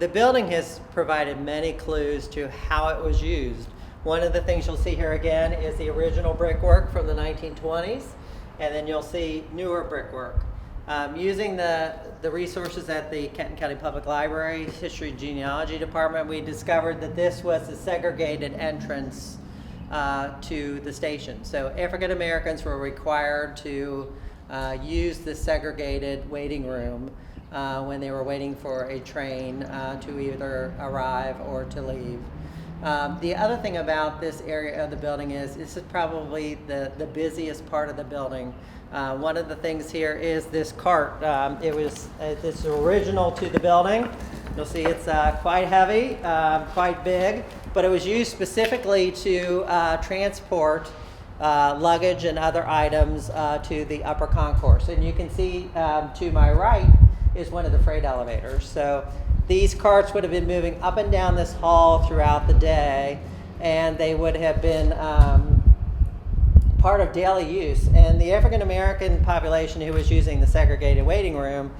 The building has provided many clues to how it was used. One of the things you'll see here again is the original brickwork from the 1920s, and then you'll see newer brickwork. Using the resources at the Kenton County Public Library History and Genealogy Department, we discovered that this was a segregated entrance to the station. So African Americans were required to use this segregated waiting room when they were waiting for a train to either arrive or to leave. The other thing about this area of the building is this is probably the busiest part of the building. One of the things here is this cart. This is original to the building. You'll see it's quite heavy, quite big, but it was used specifically to transport luggage and other items to the upper concourse. And you can see to my right is one of the freight elevators. So these carts would have been moving up and down this hall throughout the day, and they would have been part of daily use. And the African American population who was using the segregated waiting room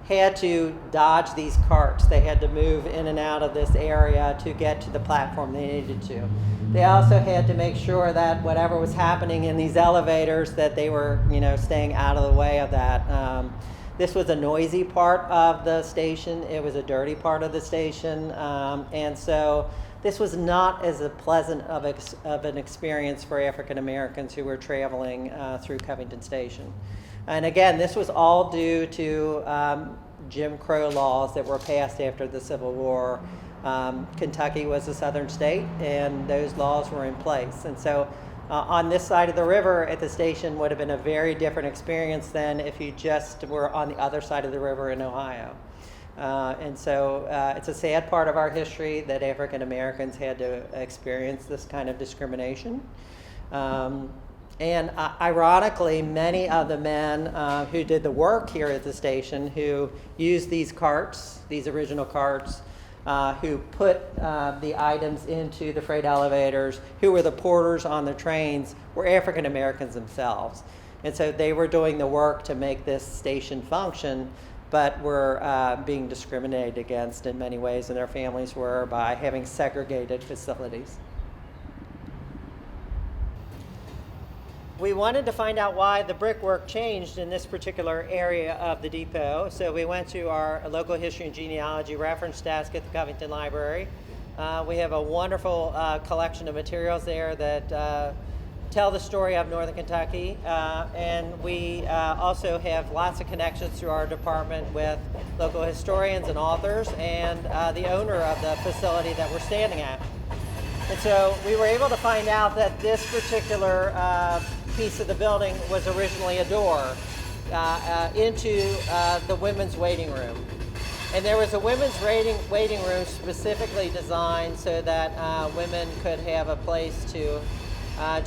had to dodge these carts. They had to move in and out of this area to get to the platform they needed to. They also had to make sure that whatever was happening in these elevators, that they were, staying out of the way of that. This was a noisy part of the station. It was a dirty part of the station. And so this was not as pleasant of an experience for African Americans who were traveling through Covington Station. And again, this was all due to Jim Crow laws that were passed after the Civil War. Kentucky was a southern state, and those laws were in place. And so on this side of the river at the station would have been a very different experience than if you just were on the other side of the river in Ohio. And so it's a sad part of our history that African Americans had to experience this kind of discrimination. And ironically, many of the men who did the work here at the station, who used these carts, these original carts, who put the items into the freight elevators, who were the porters on the trains, were African Americans themselves. And so they were doing the work to make this station function, but were being discriminated against in many ways, and their families were, by having segregated facilities. We wanted to find out why the brickwork changed in this particular area of the depot, so we went to our local history and genealogy reference desk at the Covington Library. We have a wonderful collection of materials there that tell the story of Northern Kentucky, and we also have lots of connections through our department with local historians and authors and the owner of the facility that we're standing at. And so we were able to find out that this particular piece of the building was originally a door into the women's waiting room. And there was a women's waiting room specifically designed so that women could have a place to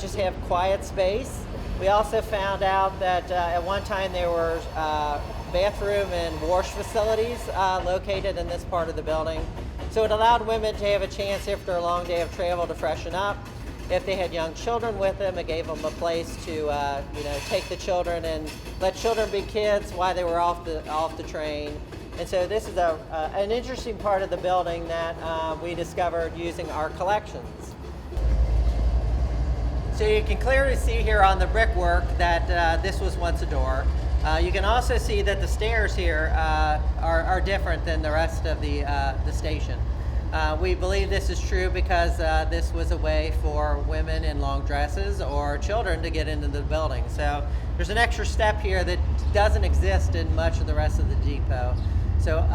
just have quiet space. We also found out that at one time there were bathroom and wash facilities located in this part of the building. So it allowed women to have a chance after a long day of travel to freshen up. If they had young children with them, it gave them a place to take the children and let children be kids while they were off the train. And so this is an interesting part of the building that we discovered using our collections. So you can clearly see here on the brickwork that this was once a door. You can also see that the stairs here are different than the rest of the station. We believe this is true because this was a way for women in long dresses or children to get into the building. So there's an extra step here that doesn't exist in much of the rest of the depot. So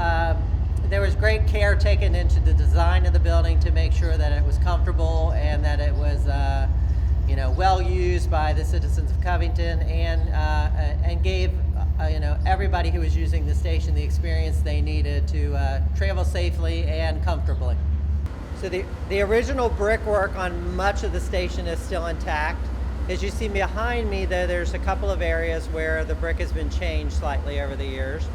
there was great care taken into the design of the building to make sure that it was comfortable and that it was well used by the citizens of Covington, and gave everybody who was using the station the experience they needed to travel safely and comfortably. So the original brickwork on much of the station is still intact. As you see behind me, though, there's a couple of areas where the brick has been changed slightly over the years.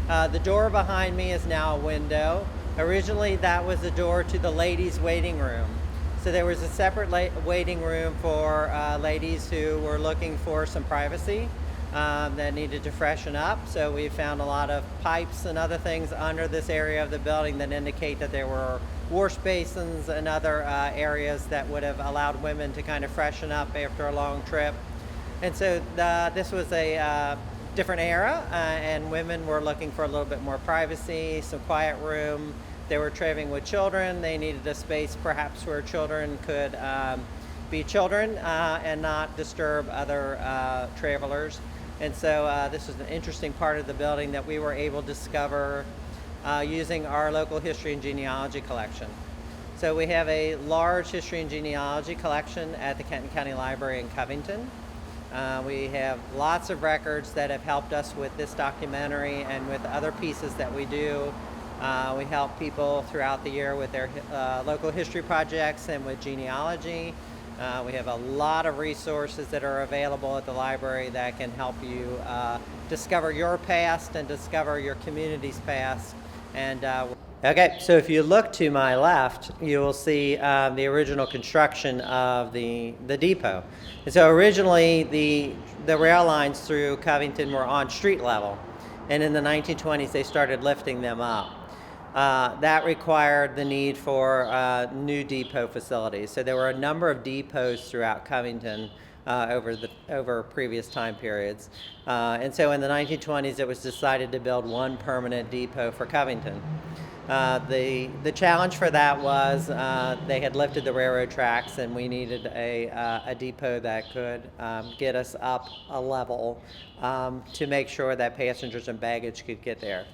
The door behind me is now a window. Originally, that was the door to the ladies' waiting room. So there was a separate waiting room for ladies who were looking for some privacy. that needed to freshen up. So we found a lot of pipes and other things under this area of the building that indicate that there were wash basins and other areas that would have allowed women to kind of freshen up after a long trip. And so this was a different era, and women were looking for a little bit more privacy, some quiet room. They were traveling with children. They needed a space perhaps where children could be children and not disturb other travelers. And so this was an interesting part of the building that we were able to discover using our local history and genealogy collection. So we have a large history and genealogy collection at the Kenton County Library in Covington. We have lots of records that have helped us with this documentary and with other pieces that we do. We help people throughout the year with their local history projects and with genealogy. We have a lot of resources that are available at the library that can help you discover your past and discover your community's past. And okay, so if you look to my left, you will see the original construction of the depot. And so originally the rail lines through Covington were on street level, and in the 1920s they started lifting them up. That required the need for new depot facilities. So there were a number of depots throughout Covington over previous time periods. And so in the 1920s it was decided to build one permanent depot for Covington. The challenge for that was they had lifted the railroad tracks, and we needed a depot that could get us up a level to make sure that passengers and baggage could get there.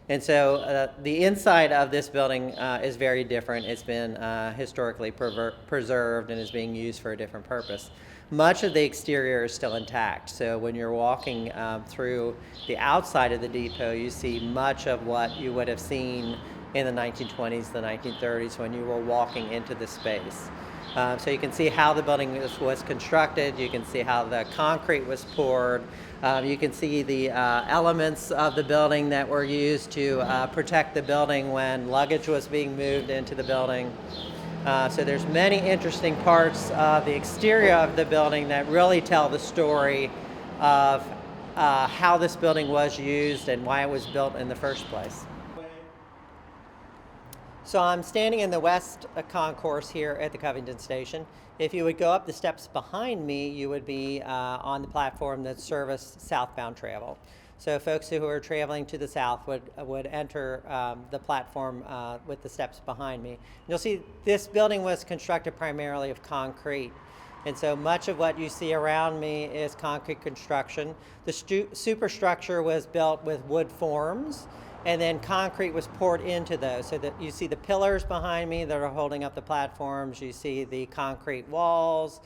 And so the inside of this building is very different. It's been historically preserved and is being used for a different purpose. Much of the exterior is still intact. So when you're walking through the outside of the depot, you see much of what you would have seen in the 1920s, the 1930s, when you were walking into the space. So you can see how the building was constructed. You can see how the concrete was poured. You can see the elements of the building that were used to protect the building when luggage was being moved into the building. So there's many interesting parts of the exterior of the building that really tell the story of how this building was used and why it was built in the first place. So I'm standing in the west concourse here at the Covington station. If you would go up the steps behind me, you would be on the platform that serviced southbound travel. So folks who are traveling to the south would enter the platform with the steps behind me. You'll see this building was constructed primarily of concrete. And so much of what you see around me is concrete construction. The superstructure was built with wood forms, and then concrete was poured into those. So that you see the pillars behind me that are holding up the platforms. You see the concrete walls.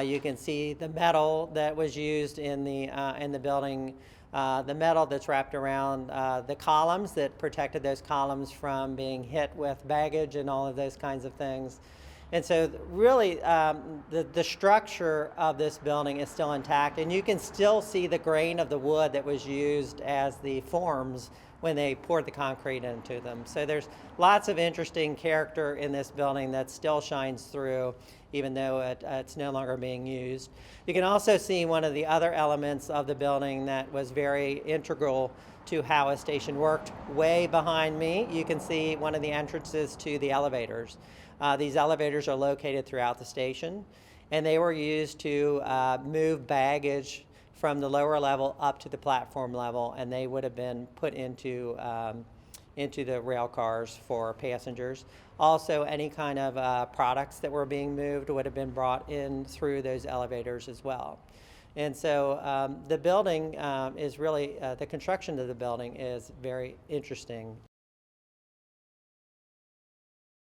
You can see the metal that was used in the building. The metal that's wrapped around the columns that protected those columns from being hit with baggage and all of those kinds of things. And so really the structure of this building is still intact, and you can still see the grain of the wood that was used as the forms when they poured the concrete into them. So there's lots of interesting character in this building that still shines through, even though it's no longer being used. You can also see one of the other elements of the building that was very integral to how a station worked. Way behind me, you can see one of the entrances to the elevators. These elevators are located throughout the station, and they were used to move baggage from the lower level up to the platform level, and they would have been put into the rail cars for passengers. Also, any kind of products that were being moved would have been brought in through those elevators as well. And so the building is really, the construction of the building is very interesting.